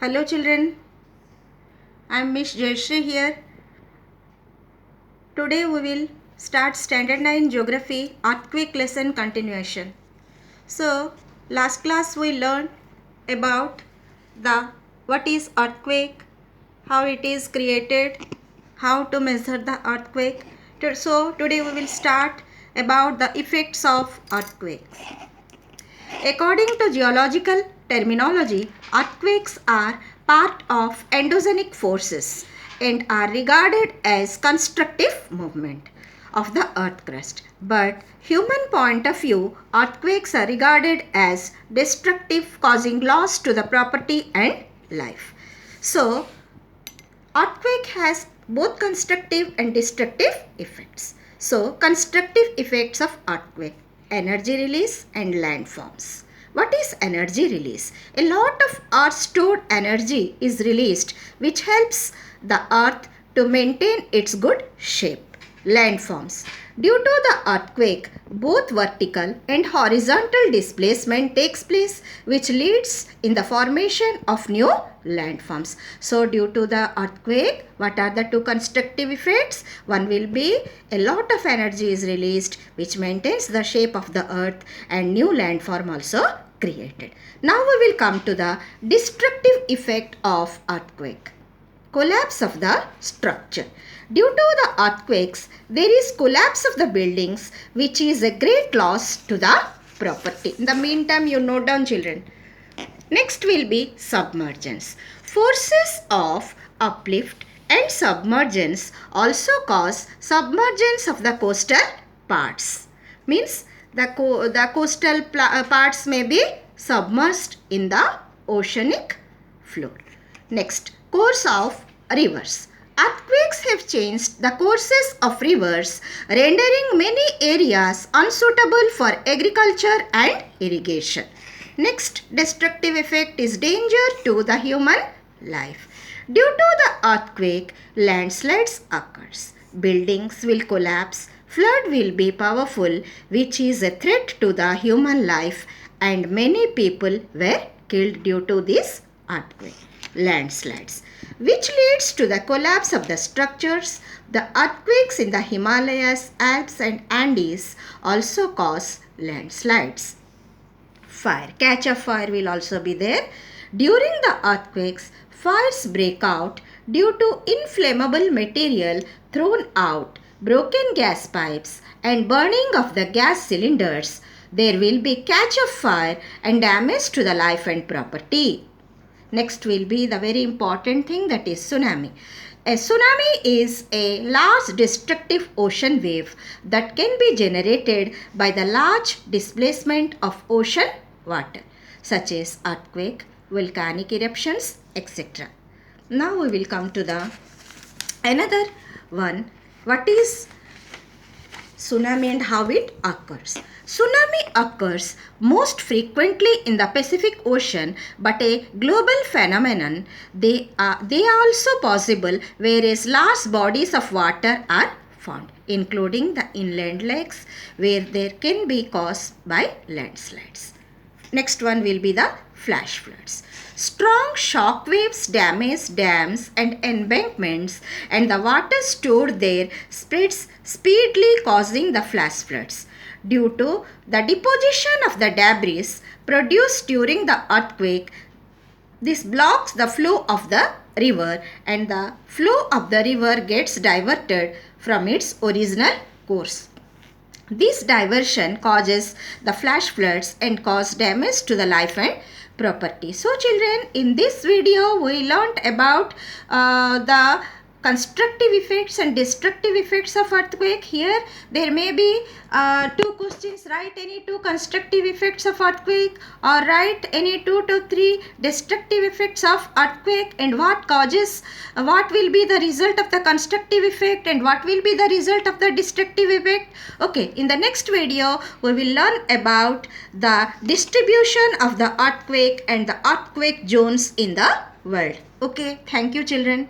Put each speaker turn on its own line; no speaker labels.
Hello children, I am Miss Jayashree here. Today we will start Standard 9 Geography Earthquake Lesson Continuation. So, last class we learned about the what is earthquake, how it is created, how to measure the earthquake. So, today we will start about the effects of earthquake. According to geological terminology, earthquakes are part of endogenic forces and are regarded as constructive movement of the earth crust. But human point of view, earthquakes are regarded as destructive, causing loss to the property and life. So, earthquake has both constructive and destructive effects. So, constructive effects of earthquake: energy release and landforms. What is energy release? A lot of earth stored energy is released, which helps the earth to maintain its good shape. Landforms. Due to the earthquake, both vertical and horizontal displacement takes place, which leads in the formation of new landforms. So, due to the earthquake, what are the two constructive effects? One will be a lot of energy is released, which maintains the shape of the earth, and new landform also created. Now we will come to the destructive effect of earthquake. Collapse of the structure. Due to the earthquakes, there is collapse of the buildings, which is a great loss to the property. In the meantime, you note down children. Next will be submergence. Forces of uplift and submergence also cause submergence of the coastal parts. Means the coastal parts may be submerged in the oceanic floor. Next, course of rivers. Earthquakes have changed the courses of rivers, rendering many areas unsuitable for agriculture and irrigation. Next, destructive effect is danger to the human life. Due to the earthquake, landslides occurs. Buildings will collapse. Flood will be powerful, which is a threat to the human life, and many people were killed due to this earthquake. Landslides, which leads to the collapse of the structures. The earthquakes in the Himalayas, Alps and Andes also cause landslides. Fire. Catch of fire will also be there. During the earthquakes, fires break out due to inflammable material thrown out, broken gas pipes and burning of the gas cylinders. There will be catch of fire and damage to the life and property. Next will be the very important thing, that is tsunami. A tsunami is a large destructive ocean wave that can be generated by the large displacement of ocean water, such as earthquake, volcanic eruptions, etc. Now we will come to the another one. What is tsunami and how it occurs? Tsunami occurs most frequently in the Pacific Ocean, but a global phenomenon. They are also possible whereas large bodies of water are found, including the inland lakes, where there can be caused by landslides. Next one will be the flash floods. Strong shock waves damage dams and embankments, and the water stored there spreads speedily, causing the flash floods. Due to the deposition of the debris produced during the earthquake, this blocks the flow of the river, and the flow of the river gets diverted from its original course. This diversion causes the flash floods and cause damage to the life and property. So children, in this video we learnt about the constructive effects and destructive effects of earthquake. Here there may be two questions. Write any two constructive effects of earthquake, or write any 2 to 3 destructive effects of earthquake, and what causes, what will be the result of the constructive effect and what will be the result of the destructive effect. Okay, in the next video we will learn about the distribution of the earthquake and the earthquake zones in the world. Okay, thank you children.